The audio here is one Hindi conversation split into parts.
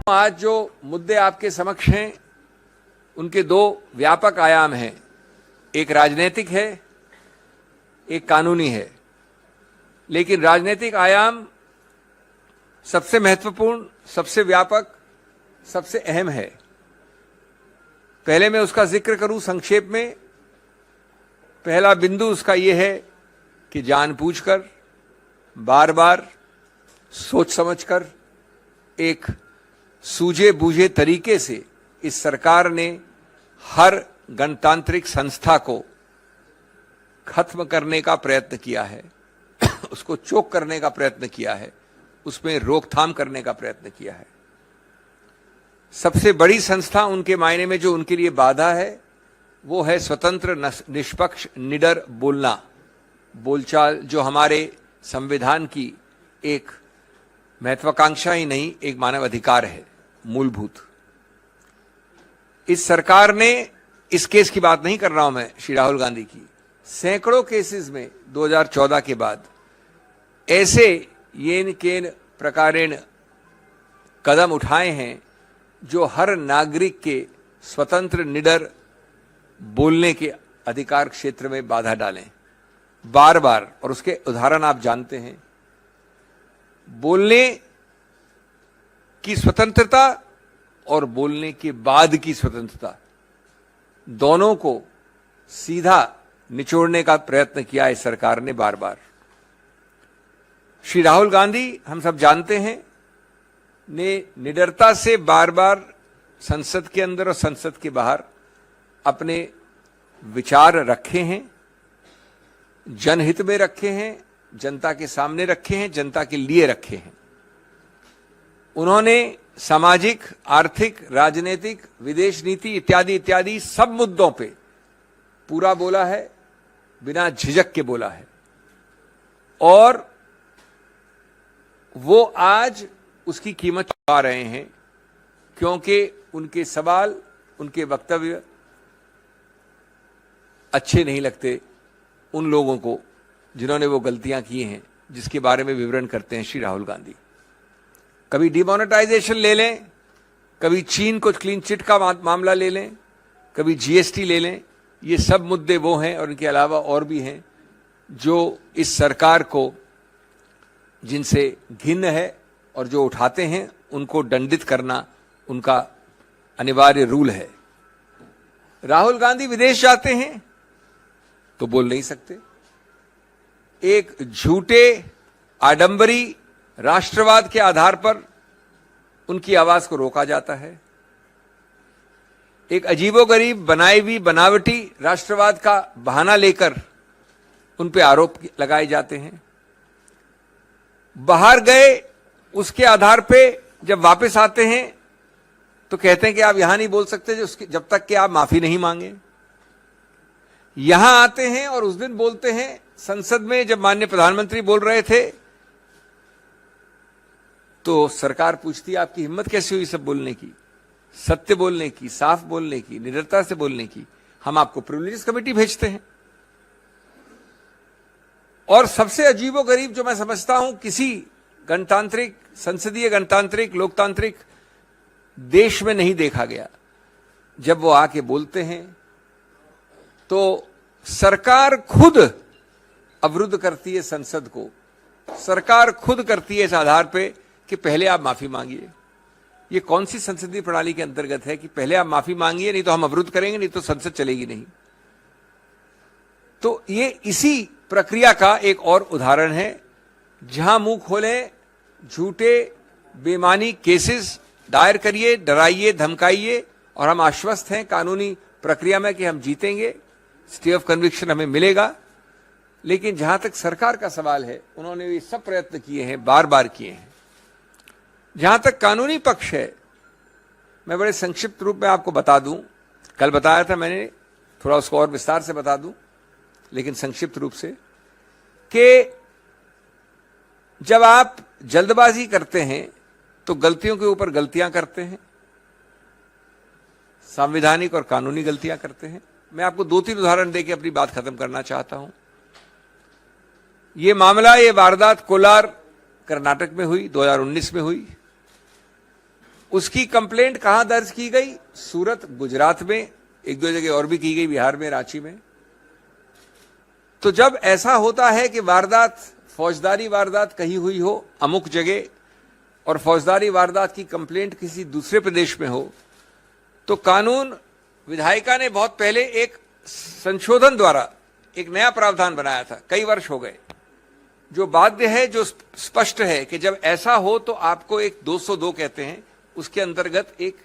आज जो मुद्दे आपके समक्ष हैं उनके दो व्यापक आयाम हैं, एक राजनीतिक है, एक कानूनी है। लेकिन राजनीतिक आयाम सबसे महत्वपूर्ण, सबसे व्यापक, सबसे अहम है। पहले मैं उसका जिक्र करूं संक्षेप में। पहला बिंदु उसका यह है कि जानबूझकर, बार बार, सोच समझकर, एक सूझे बूझे तरीके से इस सरकार ने हर गणतांत्रिक संस्था को खत्म करने का प्रयत्न किया है, उसको चोक करने का प्रयत्न किया है, उसमें रोकथाम करने का प्रयत्न किया है। सबसे बड़ी संस्था उनके मायने में जो उनके लिए बाधा है वो है स्वतंत्र, निष्पक्ष, निडर बोलना, बोलचाल, जो हमारे संविधान की एक महत्वाकांक्षा ही नहीं, एक मानव अधिकार है, मूलभूत। इस सरकार ने, इस केस की बात नहीं कर रहा हूं मैं, श्री राहुल गांधी की, सैकड़ों केसेस में 2014 के बाद ऐसे येन केन प्रकारेण कदम उठाए हैं जो हर नागरिक के स्वतंत्र, निडर बोलने के अधिकार क्षेत्र में बाधा डालें, बार बार। और उसके उदाहरण आप जानते हैं। बोलने की स्वतंत्रता और बोलने के बाद की स्वतंत्रता, दोनों को सीधा निचोड़ने का प्रयत्न किया इस सरकार ने बार बार। श्री राहुल गांधी, हम सब जानते हैं, ने निडरता से बार बार संसद के अंदर और संसद के बाहर अपने विचार रखे हैं, जनहित में रखे हैं, जनता के सामने रखे हैं, जनता के लिए रखे हैं। उन्होंने सामाजिक, आर्थिक, राजनीतिक, विदेश नीति इत्यादि इत्यादि सब मुद्दों पे पूरा बोला है, बिना झिझक के बोला है। और वो आज उसकी कीमत चुका रहे हैं, क्योंकि उनके सवाल, उनके वक्तव्य अच्छे नहीं लगते उन लोगों को जिन्होंने वो गलतियां की हैं, जिसके बारे में विवरण करते हैं श्री राहुल गांधी। कभी डिमोनेटाइजेशन ले लें, कभी चीन को क्लीन चिट का मामला ले लें, कभी जीएसटी ले लें। ये सब मुद्दे वो हैं और इनके अलावा और भी हैं जो इस सरकार को, जिनसे घिन्न है और जो उठाते हैं उनको दंडित करना उनका अनिवार्य रूल है। राहुल गांधी विदेश जाते हैं तो बोल नहीं सकते। एक झूठे, आडंबरी राष्ट्रवाद के आधार पर उनकी आवाज को रोका जाता है। एक अजीबोगरीब, बनाई हुई, बनावटी राष्ट्रवाद का बहाना लेकर उन पे आरोप लगाए जाते हैं। बाहर गए, उसके आधार पे जब वापस आते हैं तो कहते हैं कि आप यहां नहीं बोल सकते जब तक कि आप माफी नहीं मांगे। यहां आते हैं और उस दिन बोलते हैं संसद में, जब माननीय प्रधानमंत्री बोल रहे थे तो सरकार पूछती है आपकी हिम्मत कैसे हुई सब बोलने की, सत्य बोलने की, साफ बोलने की, निडरता से बोलने की। हम आपको प्रिविलेजेस कमेटी भेजते हैं। और सबसे अजीबोगरीब जो मैं समझता हूं, किसी गणतांत्रिक, संसदीय गणतांत्रिक, लोकतांत्रिक देश में नहीं देखा गया, जब वो आके बोलते हैं तो सरकार खुद अवरुद्ध करती है संसद को। सरकार खुद करती है इस आधार पे कि पहले आप माफी मांगिए। ये कौन सी संसदीय प्रणाली के अंतर्गत है कि पहले आप माफी मांगिए, नहीं तो हम अवरुद्ध करेंगे, नहीं तो संसद चलेगी नहीं। तो ये इसी प्रक्रिया का एक और उदाहरण है, जहां मुंह खोलें, झूठे, बेमानी केसेस दायर करिए, डराइए, धमकाइए, और हम आश्वस्त हैं कानूनी प्रक्रिया में कि हम जीतेंगे, स्टे ऑफ कन्विक्शन हमें मिलेगा। लेकिन जहां तक सरकार का सवाल है, उन्होंने ये सब प्रयत्न किए हैं, बार बार किए हैं। जहां तक कानूनी पक्ष है, मैं बड़े संक्षिप्त रूप में आपको बता दूं, कल बताया था मैंने, थोड़ा उसको और विस्तार से बता दूं, लेकिन संक्षिप्त रूप से, कि जब आप जल्दबाजी करते हैं तो गलतियों के ऊपर गलतियां करते हैं, संवैधानिक और कानूनी गलतियां करते हैं। मैं आपको 2-3 उदाहरण देके अपनी बात खत्म करना चाहता हूं। ये मामला, ये वारदात कोलार कर्नाटक में हुई, 2019 में हुई। उसकी कंप्लेंट कहां दर्ज की गई? सूरत, गुजरात में, एक दो जगह और भी की गई, बिहार में, रांची में। तो जब ऐसा होता है कि वारदात, फौजदारी वारदात कहीं हुई हो अमुक जगह और फौजदारी वारदात की कंप्लेंट किसी दूसरे प्रदेश में हो, तो कानून विधायिका ने बहुत पहले एक संशोधन द्वारा एक नया प्रावधान बनाया था, कई वर्ष हो गए, जो बाध्य है, जो स्पष्ट है कि जब ऐसा हो तो आपको एक 202 कहते हैं, उसके अंतर्गत एक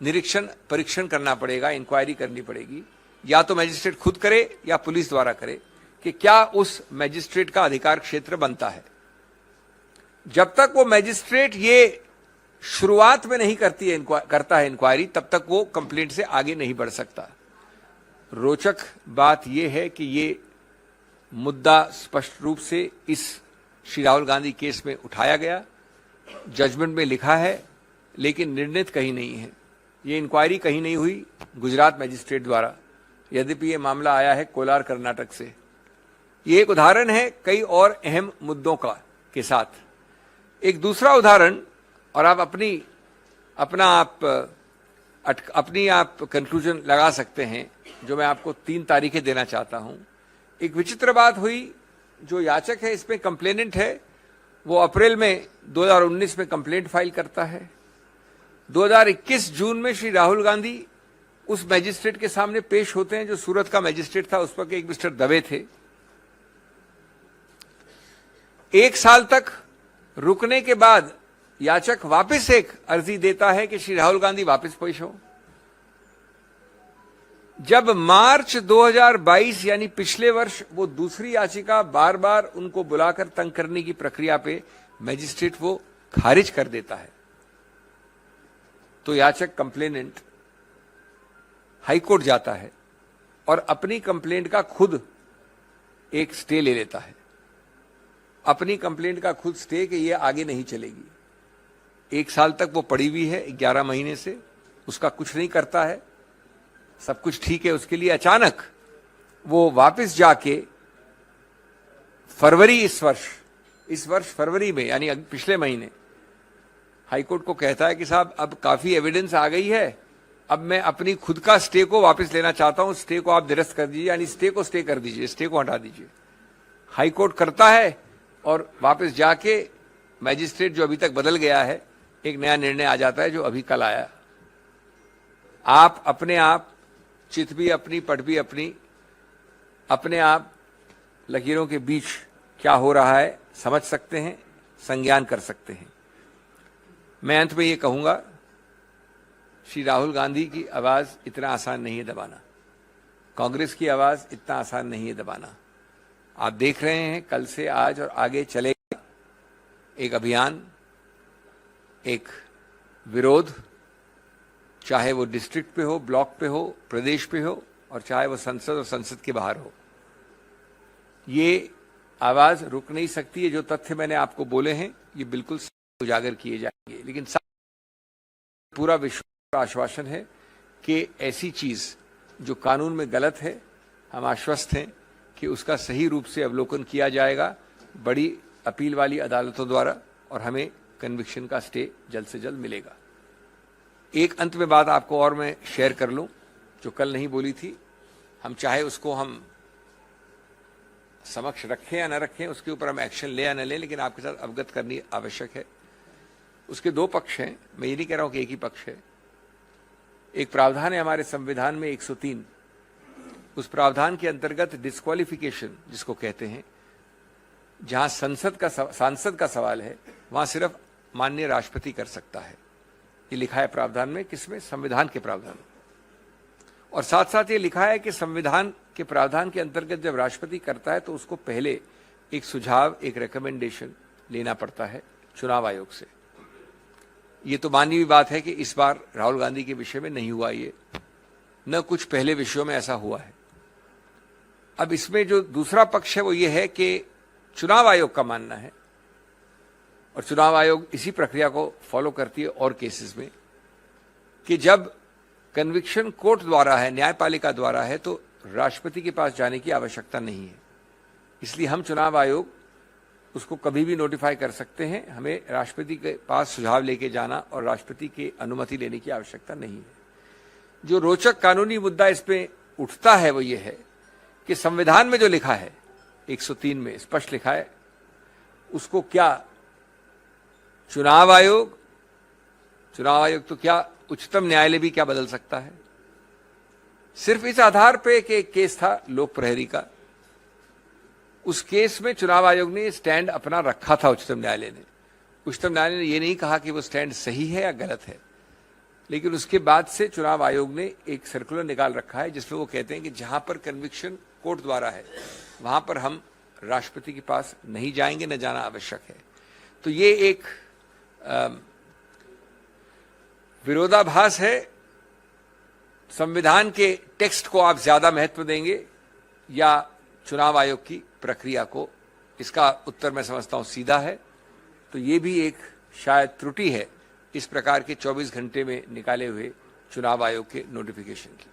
निरीक्षण परीक्षण करना पड़ेगा, इंक्वायरी करनी पड़ेगी, या तो मैजिस्ट्रेट खुद करे या पुलिस द्वारा करे कि क्या उस मैजिस्ट्रेट का अधिकार क्षेत्र बनता है। जब तक वो मैजिस्ट्रेट ये शुरुआत में नहीं करता है इंक्वायरी, तब तक वो कंप्लेंट से आगे नहीं बढ़ सकता। रोचक बात यह है कि ये मुद्दा स्पष्ट रूप से इस श्री राहुल गांधी केस में उठाया गया, जजमेंट में लिखा है, लेकिन निर्णित कहीं नहीं है। ये इंक्वायरी कहीं नहीं हुई गुजरात मैजिस्ट्रेट द्वारा, यद्यपि ये मामला आया है कोलार, कर्नाटक से। ये एक उदाहरण है कई और अहम मुद्दों का के साथ। एक दूसरा उदाहरण, और आप अपनी कंक्लूजन लगा सकते हैं, जो मैं आपको 3 तारीखें देना चाहता हूं। एक विचित्र बात हुई, जो याचक है, इसमें कंप्लेनेंट है, वो अप्रैल में 2019 में कंप्लेंट फाइल करता है। 2021 जून में श्री राहुल गांधी उस मैजिस्ट्रेट के सामने पेश होते हैं जो सूरत का मैजिस्ट्रेट था, उस पर एक मिस्टर दवे थे। 1 साल तक रुकने के बाद याचक वापस एक अर्जी देता है कि श्री राहुल गांधी वापस पेश हो। जब मार्च 2022 यानी पिछले वर्ष वो दूसरी याचिका बार बार उनको बुलाकर तंग करने की प्रक्रिया पे मैजिस्ट्रेट वो खारिज कर देता है, तो याचक कंप्लेनेंट हाईकोर्ट जाता है और अपनी कंप्लेंट का खुद एक स्टे ले लेता है। अपनी कंप्लेंट का खुद स्टे कि ये आगे नहीं चलेगी। 1 साल तक वो पड़ी हुई है, 11 महीने से उसका कुछ नहीं करता है, सब कुछ ठीक है उसके लिए। अचानक वो वापस जाके फरवरी इस वर्ष फरवरी में, यानी पिछले महीने, हाईकोर्ट को कहता है कि साहब अब काफी एविडेंस आ गई है, अब मैं अपनी खुद का स्टे को वापस लेना चाहता हूं, स्टे को आप निरस्त कर दीजिए, यानी स्टे को स्टे कर दीजिए, स्टे को हटा दीजिए। हाईकोर्ट करता है और वापस जाके मैजिस्ट्रेट, जो अभी तक बदल गया है, एक नया निर्णय आ जाता है जो अभी कल आया। आप अपने आप चित भी अपनी, पट भी अपनी, अपने आप लकीरों के बीच क्या हो रहा है समझ सकते हैं, संज्ञान कर सकते हैं। मैं अंत में ये कहूंगा, श्री राहुल गांधी की आवाज इतना आसान नहीं है दबाना, कांग्रेस की आवाज इतना आसान नहीं है दबाना। आप देख रहे हैं कल से आज और आगे चलेगा एक अभियान, एक विरोध, चाहे वो डिस्ट्रिक्ट पे हो, ब्लॉक पे हो, प्रदेश पे हो, और चाहे वो संसद और संसद के बाहर हो। ये आवाज रुक नहीं सकती है। जो तथ्य मैंने आपको बोले हैं ये बिल्कुल उजागर किए जाएंगे, लेकिन पूरा विश्वास आश्वासन है कि ऐसी चीज जो कानून में गलत है, हम आश्वस्त हैं कि उसका सही रूप से अवलोकन किया जाएगा बड़ी अपील वाली अदालतों द्वारा, और हमें कन्विक्शन का स्टे जल्द से जल्द मिलेगा। एक अंत में बात आपको और मैं शेयर कर लूं जो कल नहीं बोली थी। हम चाहे उसको हम समक्ष रखें या न रखें, उसके ऊपर हम एक्शन ले या न लें, लेकिन आपके साथ अवगत करनी आवश्यक है। उसके 2 पक्ष हैं, मैं ये नहीं कह रहा हूं कि एक ही पक्ष है। एक प्रावधान है हमारे संविधान में 103, उस प्रावधान के अंतर्गत डिस्क्वालिफिकेशन जिसको कहते हैं, जहां सांसद का सवाल है, वहां सिर्फ माननीय राष्ट्रपति कर सकता है। ये लिखा है प्रावधान में, किसमें? संविधान के प्रावधान। और साथ साथ ये लिखा है कि संविधान के प्रावधान के अंतर्गत जब राष्ट्रपति करता है तो उसको पहले एक सुझाव, एक रिकमेंडेशन लेना पड़ता है चुनाव आयोग से। ये तो मानी हुई बात है कि इस बार राहुल गांधी के विषय में नहीं हुआ, ये न कुछ पहले विषयों में ऐसा हुआ है। अब इसमें जो दूसरा पक्ष है वो ये है कि चुनाव आयोग का मानना है, और चुनाव आयोग इसी प्रक्रिया को फॉलो करती है और केसेस में, कि जब कन्विक्शन कोर्ट द्वारा है, न्यायपालिका द्वारा है, तो राष्ट्रपति के पास जाने की आवश्यकता नहीं है। इसलिए हम चुनाव आयोग उसको कभी भी नोटिफाई कर सकते हैं। हमें राष्ट्रपति के पास सुझाव लेके जाना और राष्ट्रपति की अनुमति लेने की आवश्यकता नहीं है। जो रोचक कानूनी मुद्दा इस पे उठता है वो ये है कि संविधान में जो लिखा है 103 में स्पष्ट लिखा है, उसको क्या चुनाव आयोग तो क्या उच्चतम न्यायालय भी क्या बदल सकता है? सिर्फ इस आधार पे कि एक केस था लोक प्रहरी का, उस केस में चुनाव आयोग ने स्टैंड अपना रखा था। उच्चतम न्यायालय ने ये नहीं कहा कि वो स्टैंड सही है या गलत है, लेकिन उसके बाद से चुनाव आयोग ने एक सर्कुलर निकाल रखा है जिसमें वो कहते हैं कि जहां पर कन्विक्शन कोर्ट द्वारा है वहां पर हम राष्ट्रपति के पास नहीं जाएंगे, न जाना आवश्यक है। तो ये एक विरोधाभास है। संविधान के टेक्स्ट को आप ज्यादा महत्व देंगे या चुनाव आयोग की प्रक्रिया को? इसका उत्तर मैं समझता हूं सीधा है। तो ये भी एक शायद त्रुटि है इस प्रकार के 24 घंटे में निकाले हुए चुनाव आयोग के नोटिफिकेशन की।